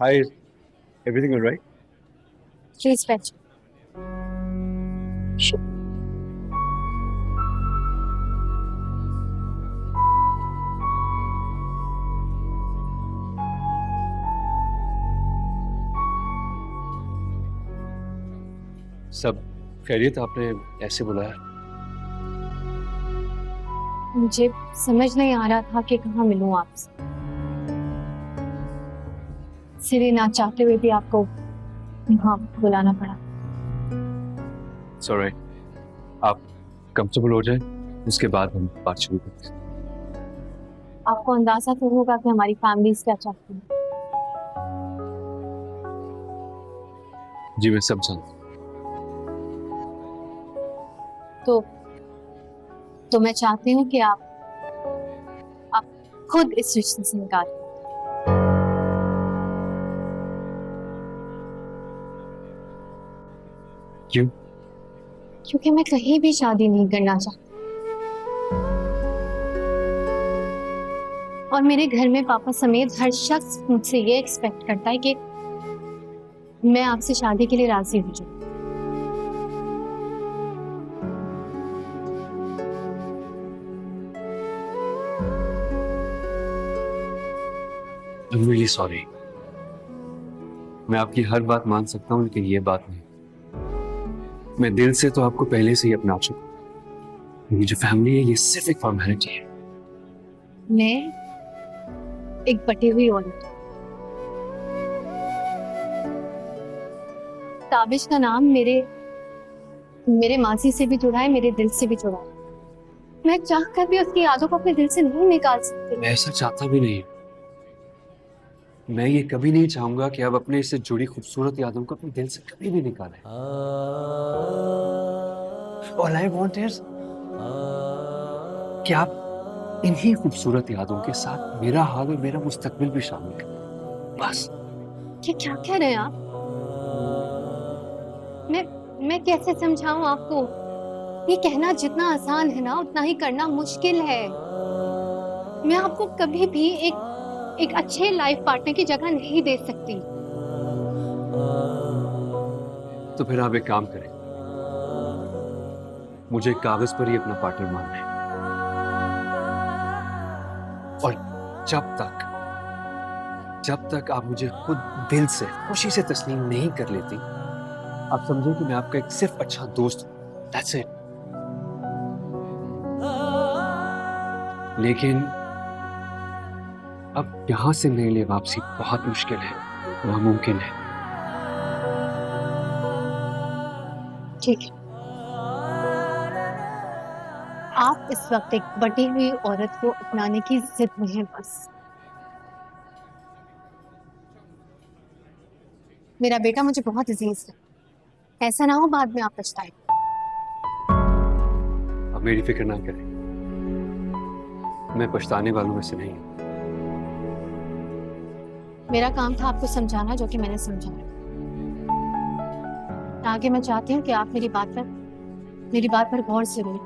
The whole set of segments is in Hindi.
Hi, everything all right? Please fetch. Sure. सब खैरियत? आपने ऐसे बुलाया? मुझे समझ नहीं आ रहा था कि कहाँ मिलूं आपसे, इसलिए ना चाहते हुए भी आपको यहाँ बुलाना पड़ा। सॉरी, आप कंफर्टेबल हो जाए, उसके बाद हम बात शुरू करते हैं। आपको अंदाजा तो होगा कि हमारी फैमिलीज क्या चाहती है। जी मैं सब जानता हूँ। तो मैं चाहती हूँ कि आप खुद इस रिश्ते से निकाल दें। क्यों? क्योंकि मैं कहीं भी शादी नहीं करना चाहती, और मेरे घर में पापा समेत हर शख्स मुझसे ये एक्सपेक्ट करता है कि मैं आपसे शादी के लिए राजी हो जाऊं। I'm really sorry। मैं आपकी हर बात मान सकता हूँ, लेकिन ये बात नहीं। मैं दिल से तो आपको पहले से ही अपना चुका हूँ। ये जो फैमिली है, ये सिर्फ एक फॉर्मेलिटी है। मैं एक बटी हुई औरत हूं। ताबिश का नाम मेरे मेरे मासी से भी जुड़ा है, मेरे दिल से भी जुड़ा है। मैं चाहकर भी उसकी यादों को अपने दिल से नहीं निकाल सकती। मैं ऐसा चाहता भी नहीं। मैं ये कभी नहीं चाहूंगा कि आप अपने इससे जुड़ी खूबसूरत यादों को अपने दिल से कभी भी निकालें। All I want is कि आप इन्हीं खूबसूरत यादों के साथ मेरा हाल और मेरा मुस्तकबिल भी शामिल करें, बस। ये क्या कह रहे हैं आप? मैं मैं कैसे समझाऊं आपको? ये कहना जितना आसान है ना, उतना ही करना मुश्किल है। मैं आपको कभी भी एक अच्छे लाइफ पार्टनर की जगह नहीं दे सकती। तो फिर आप एक काम करें, मुझे कागज पर ही अपना पार्टनर मानना है। और जब तक जब तक आप मुझे खुद दिल से खुशी से तस्लीम नहीं कर लेती, आप समझे कि मैं आपका एक सिर्फ अच्छा दोस्त हूं। That's it। लेकिन अब यहां से मेरे लिए वापसी बहुत मुश्किल है, नामुमकिन है। ठीक है, आप इस वक्त एक बटी हुई औरत को अपनाने की जिद में हैं बस। मेरा बेटा मुझे बहुत अजीज है, ऐसा ना हो बाद में आप पछताए। अब मेरी फिक्र ना करें, मैं पछताने वालों में से नहीं हूं। मेरा काम था आपको समझाना, जो कि मैंने समझाया। आगे मैं चाहती हूँ कि आप मेरी बात पर गौर से सुनिए।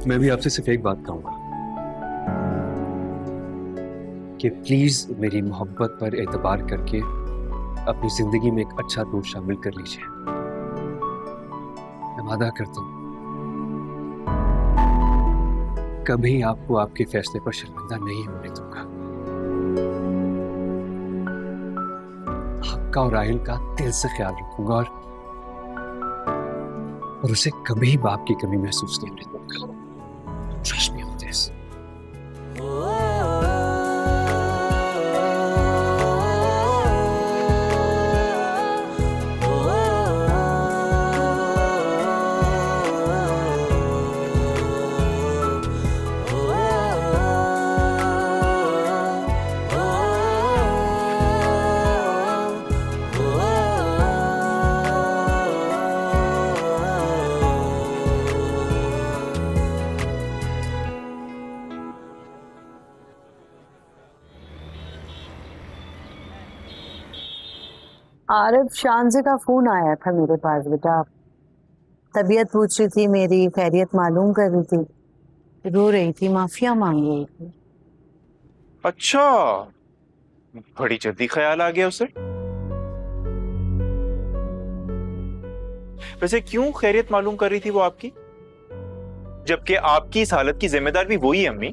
मैं भी आपसे सिर्फ एक बात कहूंगा कि प्लीज मेरी मोहब्बत पर एतबार करके अपनी जिंदगी में एक अच्छा दोस्त शामिल कर लीजिए। मैं वादा करता हूं, कभी आपको आपके फैसले पर शर्मिंदा नहीं होने दूंगा। आपका और राहिल का दिल से ख्याल रखूंगा, और उसे कभी बाप की कमी महसूस नहीं होने दूंगा। Trust me on this. Arif, शान से का फोन आया था मेरे पास बेटा। तबीयत पूछ रही थी, मेरी खैरियत मालूम कर रही थी, रो रही थी, माफिया मांग रही थी। अच्छा, बड़ी जल्दी ख्याल आ गया उसे। वैसे क्यों खैरियत मालूम कर रही थी वो आपकी, जबकि आपकी इस हालत की जिम्मेदार भी वही है अम्मी।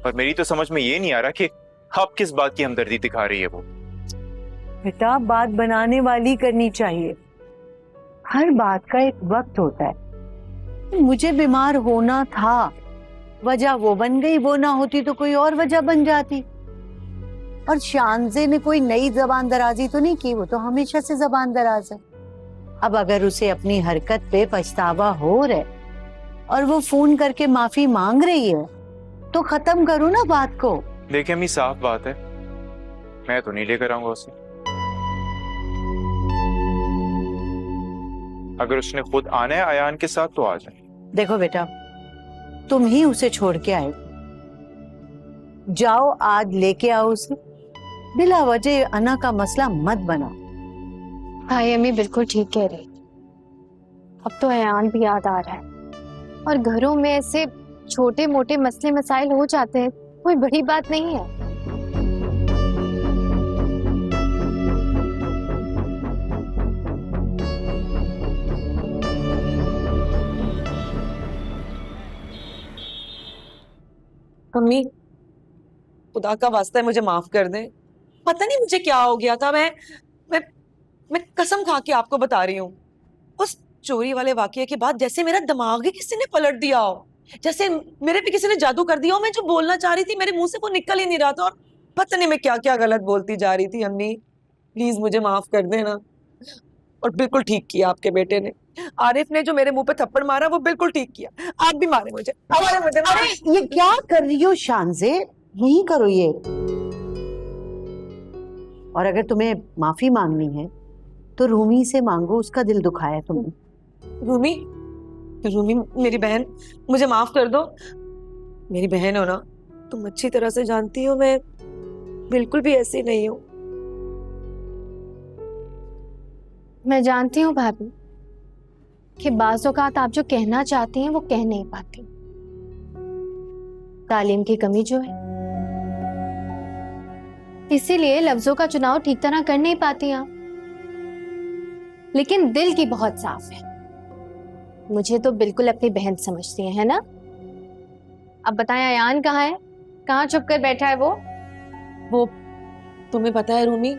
पर मेरी तो समझ में ये नहीं आ रहा कि आप किस बात की हमदर्दी दिखा रही है वो। बेटा, बात बनाने वाली करनी चाहिए, हर बात का एक वक्त होता है। मुझे बीमार होना था, वजह वो बन गई, वो ना होती तो कोई और वजह बन जाती। और शानजे ने कोई नई जबान दराजी तो नहीं की, वो तो हमेशा से जबान दराज है। अब अगर उसे अपनी हरकत पे पछतावा हो रहा है और वो फोन करके माफी मांग रही है, तो खत्म करो ना बात को। देखिए अम्मी, साफ बात है, मैं तो नहीं लेकर आऊंगा उसे। अगर उसने खुद आना है अयान के साथ तो आ जाए। देखो बेटा, तुम ही उसे छोड़ के आए, जाओ आज लेके आओ उसे। बिला वजह अना का मसला मत बनाओ। भाई अम्मी बिल्कुल ठीक कह रही। अब तो अयान भी याद आ रहा है, और घरों में ऐसे छोटे मोटे मसले मसाइल हो जाते हैं, कोई बड़ी बात नहीं है। मम्मी, खुदा का वास्ता है मुझे माफ कर दें। पता नहीं मुझे क्या हो गया था। मैं कसम खा के आपको बता रही हूँ, उस चोरी वाले वाकये के बाद जैसे मेरा दिमाग ही किसी ने पलट दिया हो, जैसे मेरे पे किसी ने जादू कर दिया हो। मैं जो बोलना चाह रही थी मेरे मुंह से वो निकल ही नहीं रहा था, और पता नहीं मैं क्या क्या गलत बोलती जा रही थी। अम्मी प्लीज मुझे माफ कर देना। और बिल्कुल ठीक किया आपके बेटे ने, आरिफ ने जो मेरे मुंह पे थप्पड़ मारा वो बिल्कुल ठीक किया। आप भी मारे मुझे, मारे मुझे। अरे ये क्या कर रही हो शानजे, नहीं करो ये। और अगर तुम्हें माफी मांगनी है तो रूमी से मांगो, उसका दिल दुखाया तुमने। रूमी, रूमी मेरी बहन, मुझे माफ कर दो। मेरी बहन हो ना, तुम अच्छी तरह से जानती हो मैं बिल्कुल भी ऐसी नहीं हूँ। मैं जानती हूँ भाभी कि बाज़ औक़ात आप जो कहना चाहती हैं वो कह नहीं पाती। तालीम की कमी जो है, इसीलिए लफ्जों का चुनाव ठीक तरह कर नहीं पाती आप। लेकिन दिल की बहुत साफ है, मुझे तो बिल्कुल अपनी बहन समझती है ना? अब बताएं अयान कहाँ है, कहाँ छुप कर बैठा है वो तुम्हें पता है रूमी,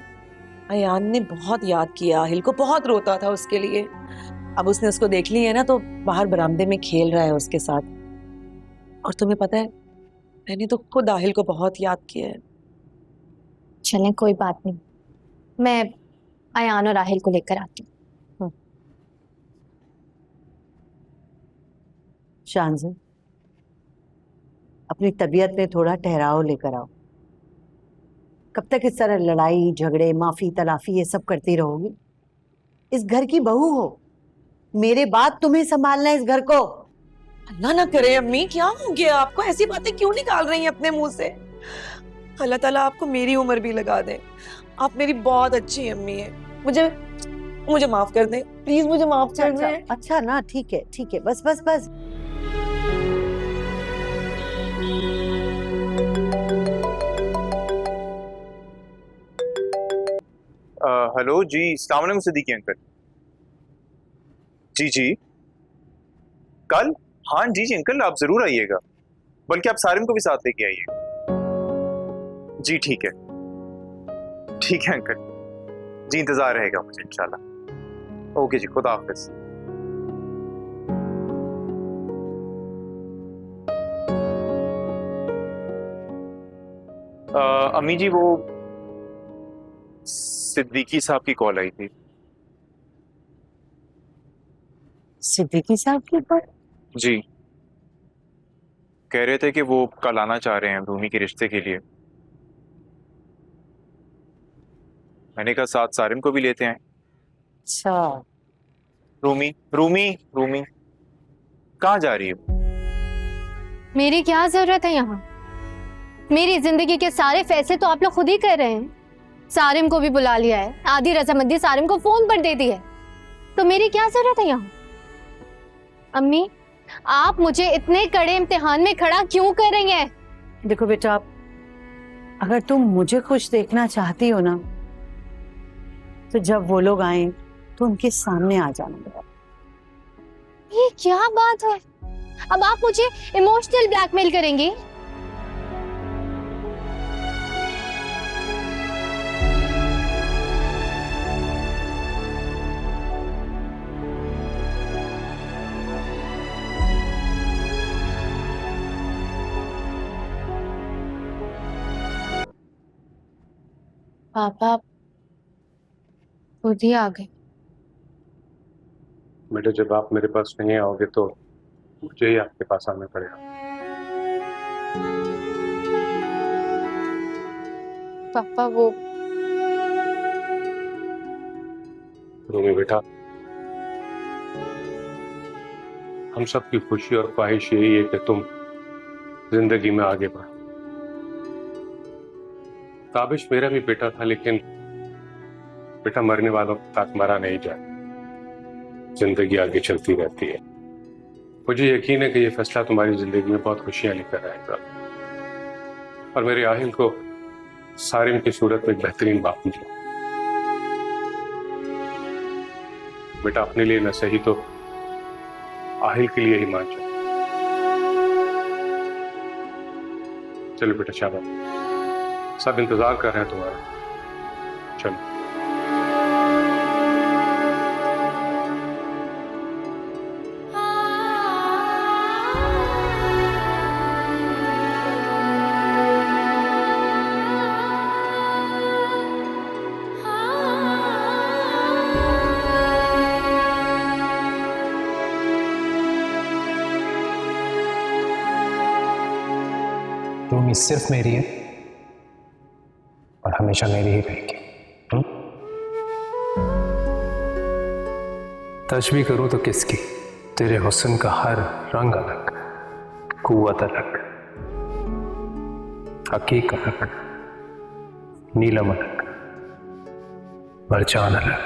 अयान ने बहुत याद किया आहिल को, बहुत रोता था उसके लिए। अब उसने उसको देख ली है ना, तो बाहर बरामदे में खेल रहा है उसके साथ। और तुम्हें पता है, मैंने तो खुद आहिल को बहुत याद किया है। चलें कोई बात नहीं, मैं अयान और आहिल को लेकर आती हूँ। शानजे, अपनी तबीयत में थोड़ा ठहराव लेकर आओ। कब तक इस तरह लड़ाई झगड़े माफी तलाफी ये सब करती रहोगी? इस घर की बहू हो, मेरे बाद तुम्हें संभालना है इस घर को। अल्लाह ना करे अम्मी, क्या हो गया आपको? ऐसी बातें क्यों निकाल रही हैं अपने मुंह से? अल्लाह ताला आपको मेरी उम्र भी लगा दे। आप मेरी बहुत अच्छी अम्मी है, मुझे माफ कर दें प्लीज, मुझे माफ कर दें। अच्छा ना, ठीक है ठीक है, बस बस बस। हेलो जी, अस्सलाम वालेकुम सिद्दीकी अंकल। जी जी, कल? हाँ जी जी अंकल, आप जरूर आइएगा, बल्कि आप सारिम को भी साथ लेके आइएगा। जी ठीक है अंकल जी, इंतजार रहेगा मुझे इंशाल्लाह। ओके जी, खुदा हाफिज। अम्मी जी, वो सिद्दीकी साहब की कॉल आई थी। सिद्दीकी साहब के ऊपर? जी, कह रहे थे कि वो कल आना चाह रहे हैं रूमी के रिश्ते के लिए। मैंने कहा साथ सारिम को भी लेते हैं। अच्छा, रूमी रूमी रूमी कहाँ जा रही हो? मेरी क्या जरूरत है यहाँ? मेरी जिंदगी के सारे फैसले तो आप लोग खुद ही कर रहे हैं। सारिम को भी बुला लिया है, आधी रजामंदी सारिम को फोन पर दे दी है, तो मेरी क्या जरूरत है यहाँ? अम्मी, आप मुझे इतने कड़े इम्तिहान में खड़ा क्यों कर रही हैं? देखो बेटा, अगर तुम मुझे खुश देखना चाहती हो ना, तो जब वो लोग आए तो उनके सामने आ जाना बेटा। ये क्या बात है? अब आप मुझे इमोशनल ब्लैकमेल करेंगी? पापा खुद ही आ गए। बेटा, जब आप मेरे पास नहीं आओगे तो मुझे ही आपके पास आना पड़ेगा। पापा वो रूमी बेटा, हम सबकी खुशी और ख्वाहिश यही है कि तुम जिंदगी में आगे बढ़ो। ताबिश मेरा भी बेटा था, लेकिन बेटा मरने वालों के साथ मरा नहीं जाए, जिंदगी आगे चलती रहती है। मुझे यकीन है कि ये फैसला तुम्हारी जिंदगी में बहुत खुशियां लेकर आएगा और मेरे आहिल को सारिम की सूरत में एक बेहतरीन बाप मिला। बेटा, अपने लिए न सही तो आहिल के लिए ही मान जाओ। चलो बेटा, शाबाश, सब इंतजार कर रहे हैं तुम्हारा। चलो। रूमी सिर्फ मेरी है और हमेशा मेरी ही रहेगी। तशबीह करूं तो किसकी? तेरे हुस्न का हर रंग अलग, कुव्वत अलग, हकीकत अलग, नीलम अलग, मरजान अलग।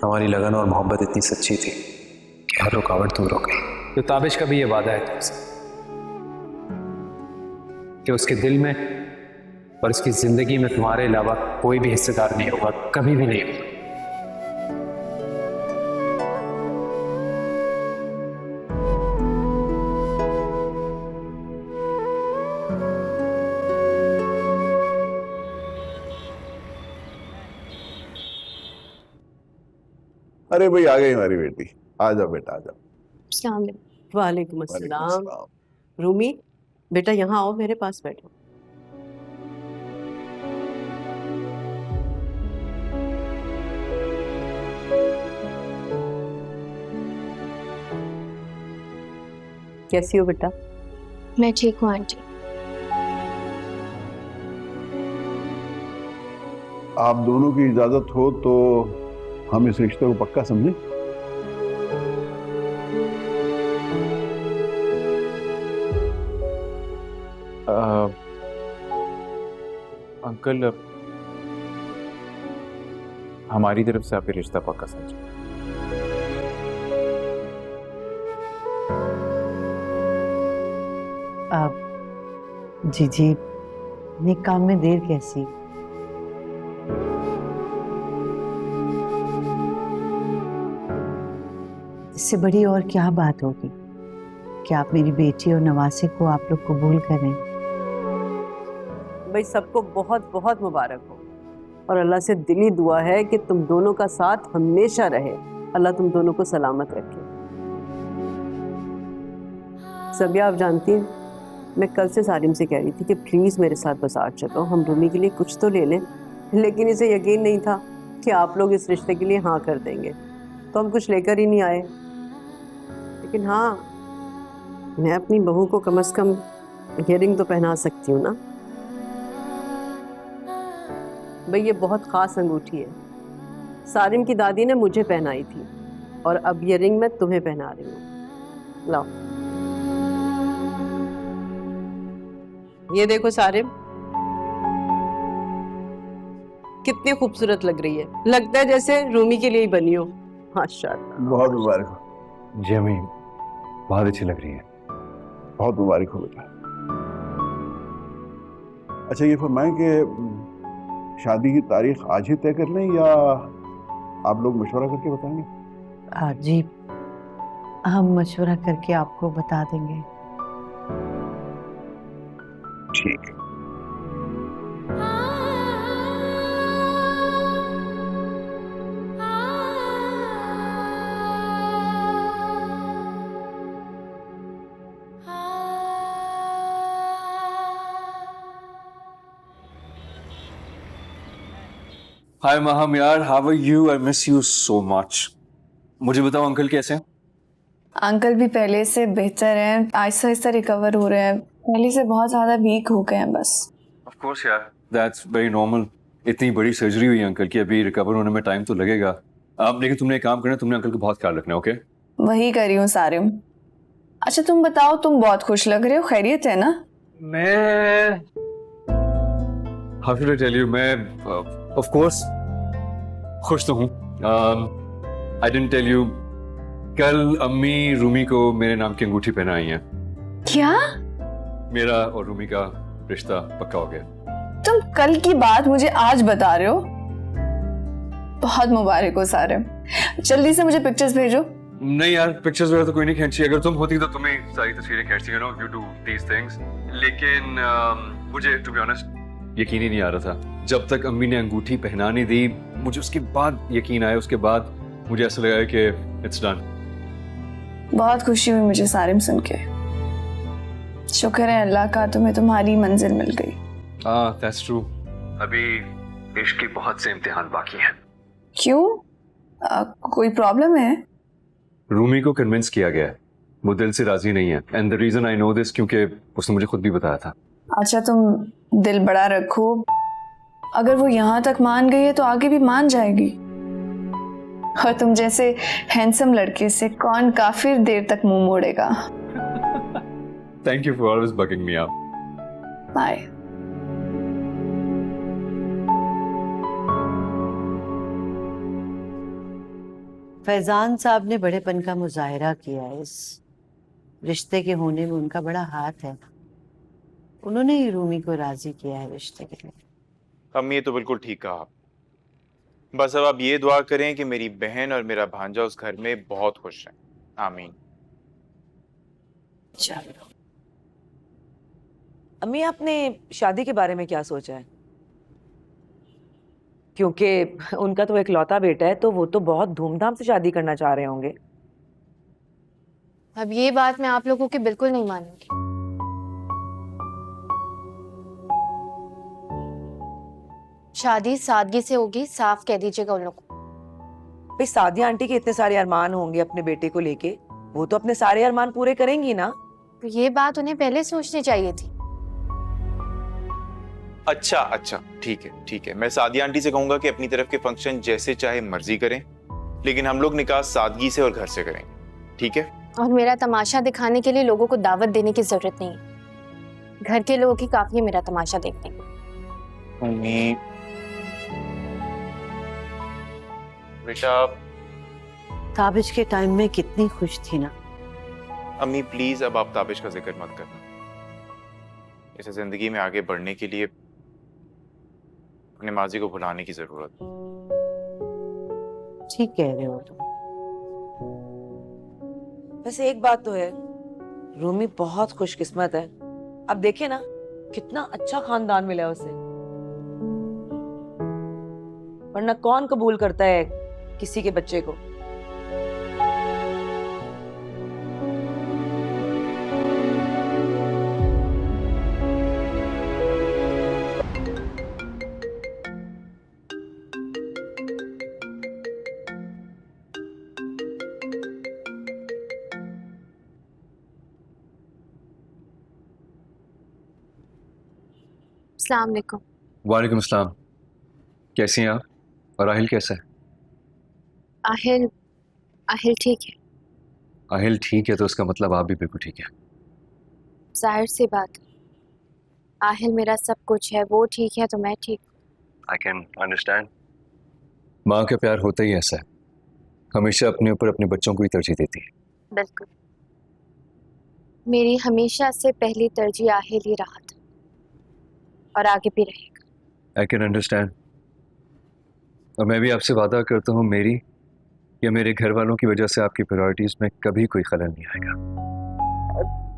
हमारी लगन और मोहब्बत इतनी सच्ची थी कि हर रुकावट दूर हो गई। तो ताबिश का भी ये वादा है तुमसे कि उसके दिल में और उसकी जिंदगी में तुम्हारे अलावा कोई भी हिस्सेदार नहीं होगा, कभी भी नहीं होगा। अरे भाई, आ गई हमारी बेटी। आ जाओ बेटा, आ जाओ। अस्सलाम वालेकुम। वालेकुम वालेकुम अस्सलाम। अस्सलाम। रूमी बेटा, यहाँ आओ, मेरे पास बैठो। कैसी हो बेटा? मैं ठीक हूँ आंटी। आप दोनों की इजाजत हो तो हम इस रिश्ते को पक्का समझें। अंकल, हमारी तरफ से आपके रिश्ता पक्का समझे। अब जी ये काम में देर कैसी? इससे बड़ी और क्या बात होगी कि आप मेरी बेटी और नवासे को आप लोग कबूल करें। भाई, सबको बहुत बहुत मुबारक हो और अल्लाह से दिली दुआ है कि तुम दोनों का साथ हमेशा रहे। अल्लाह तुम दोनों को सलामत रखे। सबिया, आप जानती हैं, मैं कल से सारिम से कह रही थी कि प्लीज़ मेरे साथ बाजार चलो, हम रूमी के लिए कुछ तो ले लें, लेकिन इसे यकीन नहीं था कि आप लोग इस रिश्ते के लिए हाँ कर देंगे, तो हम कुछ लेकर ही नहीं आए। लेकिन हाँ, मैं अपनी बहू को कम से कम इयररिंग तो पहना सकती हूँ ना। भाई, ये बहुत ख़ास अंगूठी है, सारिम की दादी ने मुझे पहनाई थी और अब ये रिंग मैं तुम्हें पहना रही हूँ। लाओ, ये देखो सारिम, कितनी खूबसूरत लग रही है, लगता है जैसे रूमी के लिए ही बनी हो। माशाल्लाह। बहुत मुबारक हो जी अम्मी, बहुत अच्छी लग रही है। बहुत मुबारक हो बेटा। अच्छा ये फरमाएं कि शादी की तारीख आज ही तय कर लें या आप लोग मशवरा करके बताएंगे? जी हम मशवरा करके आपको बता देंगे। ठीक है। हाय महम यार, how are you? I miss you so much. मुझे बताओ अंकल कैसे हैं? अंकल भी पहले से बेहतर हैं, आहिस्ता आहिस्ता रिकवर हो रहे हैं। पहले से बहुत ज़्यादा वीक हो गए हैं बस। ऑफ कोर्स यार, दैट्स वेरी नॉर्मल। इतनी बड़ी सर्जरी हुई है अंकल की, अभी रिकवर होने में टाइम तो लगेगा। अब लेकिन तुमने एक काम करना, तुमने अंकल का बहुत ख्याल रखना है, ओके? वही कर रही हूँ सारिम। अच्छा तुम बताओ, तुम बहुत खुश लग रहे हो, खैरियत है ना? मैं how should I tell you, मैं ऑफ कोर्स खुश तो हूँ। आई डिडंट टेल यू, कल अम्मी रूमी को मेरे नाम की अंगूठी पहनाई है। क्या? मेरा और रूमी का रिश्ता पक्का हो गया। तुम कल की बात मुझे आज बता रहे हो? बहुत मुबारक हो सारिम। जल्दी से मुझे पिक्चर्स भेजो। नहीं यार, पिक्चर्स वगैरह तो कोई नहीं खींची। अगर तुम होती तो तुम्हें सारी तस्वीरें खींचती, you know, you do these things. लेकिन मुझे टू बी ऑनेस्ट यकीन ही नहीं आ रहा था। जब तक अम्मी ने अंगूठी पहनाने दी, मुझे उसके बाद यकीन आया। उसके बाद मुझे ऐसा लगा कि इट्स डन। बहुत खुशी हुई मुझे सारिम सुन के। शुक्र है अल्लाह का, तुम्हें तुम्हारी मंजिल मिल गई। That's true. अभी इश्क की बहुत से इम्तिहान बाकी हैं। क्यों? कोई प्रॉब्लम है? रूमी को कन्विंस किया गया है, वो दिल से राजी नहीं है। And the reason I know this क्योंकि उसने मुझे खुद भी बताया था। अच्छा तुम दिल बड़ा रखो, अगर वो यहाँ तक मान गई है तो आगे भी मान जाएगी। और तुम जैसे हैंडसम लड़के से कौन काफिर देर तक मुंह मोड़ेगा। Thank you for always bugging me up. Bye. Faizan sahab ने बड़ेपन का मुजाहिरा किया है। इस रिश्ते के होने में उनका बड़ा हाथ है। उन्होंने ही रूमी को राजी किया है रिश्ते के लिए। अम्मी ये तो बिल्कुल ठीक कहा आप। बस अब आप ये दुआ करें कि मेरी बहन और मेरा भांजा उस घर में बहुत खुश रहें। आमीन। चलो। अम्मी आपने शादी के बारे में क्या सोचा है? क्योंकि उनका तो इकलौता बेटा है, तो वो तो बहुत धूमधाम से शादी करना चाह रहे होंगे। अब ये बात मैं आप लोगों की बिल्कुल नहीं मानूंगी। शादी सादगी से होगी, साफ कह दीजिएगा उन लोगों को। भाई सादिया आंटी के इतने सारे अरमान होंगे अपने बेटे को लेके, वो तो अपने सारे अरमान पूरे करेंगी ना। तो ये बात उन्हें पहले सोचनी चाहिए थी। अच्छा अच्छा, ठीक है। मैं सादिया आंटी से कहूंगा कि अपनी तरफ के फंक्शन जैसे चाहे मर्जी करें, लेकिन हम लोग निकाह सादगी से और घर से करेंगे, ठीक है? और मेरा तमाशा दिखाने के लिए लोगों को दावत देने की जरूरत नहीं है। घर के लोगों की काफी है मेरा तमाशा देखने को। अम्मी बेटा। ताबिश के टाइम में कितनी खुश थी ना। अम्मी प्लीज अब आप ताबिश का जिक्र मत करना। इसे जिंदगी में आगे बढ़ने के लिए अपने माजी को भुलाने की जरूरत। ठीक कह रहे हो तुम। वैसे एक बात तो है, रूमी बहुत खुशकिस्मत है। अब देखे ना कितना अच्छा खानदान मिला है उसे, वरना कौन कबूल करता है किसी के बच्चे को। अस्सलाम वालेकुम। वालेकुम अस्सलाम। कैसी हैं आप? और आहिल कैसा है? आहिल आहिल ठीक है। आहिल ठीक है तो उसका मतलब आप भी बिल्कुल ठीक है। जाहिर सी बात, आहिल मेरा सब कुछ है, वो ठीक है तो मैं ठीक। I can understand. माँ का प्यार होता ही ऐसा है, हमेशा अपने ऊपर अपने बच्चों को ही तरजीह देती है। बिल्कुल, मेरी हमेशा से पहली तरजीह आहिल ही रहा था और आगे भी रहेगा। I can understand. और मैं भी आपसे वादा करता हूँ मेरी या मेरे घर वालों की वजह से आपकी प्रायोरिटीज में कभी कोई खलल नहीं आएगा।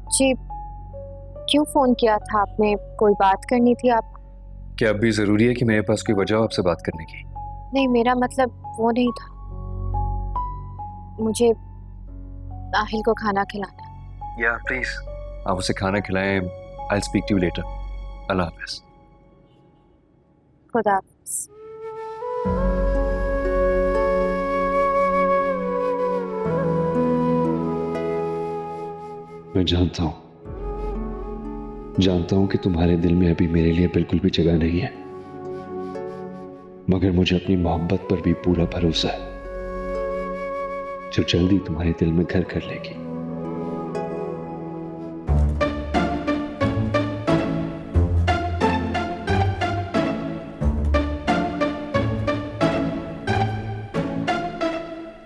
जी, क्यों फोन किया था आपने? कोई बात करनी थी आप? क्या अब भी जरूरी है कि मेरे पास कोई वजह हो आपसे बात करने की? नहीं, मेरा मतलब वो नहीं था। मुझे आहिल को खाना खिलाना है। या प्लीज आप उसे खाना खिलाएं। I will speak to you later. Allah हाफिज। खुदा हाफिज। मैं जानता हूं कि तुम्हारे दिल में अभी मेरे लिए बिल्कुल भी जगह नहीं है, मगर मुझे अपनी मोहब्बत पर भी पूरा भरोसा है जो जल्दी तुम्हारे दिल में घर कर लेगी।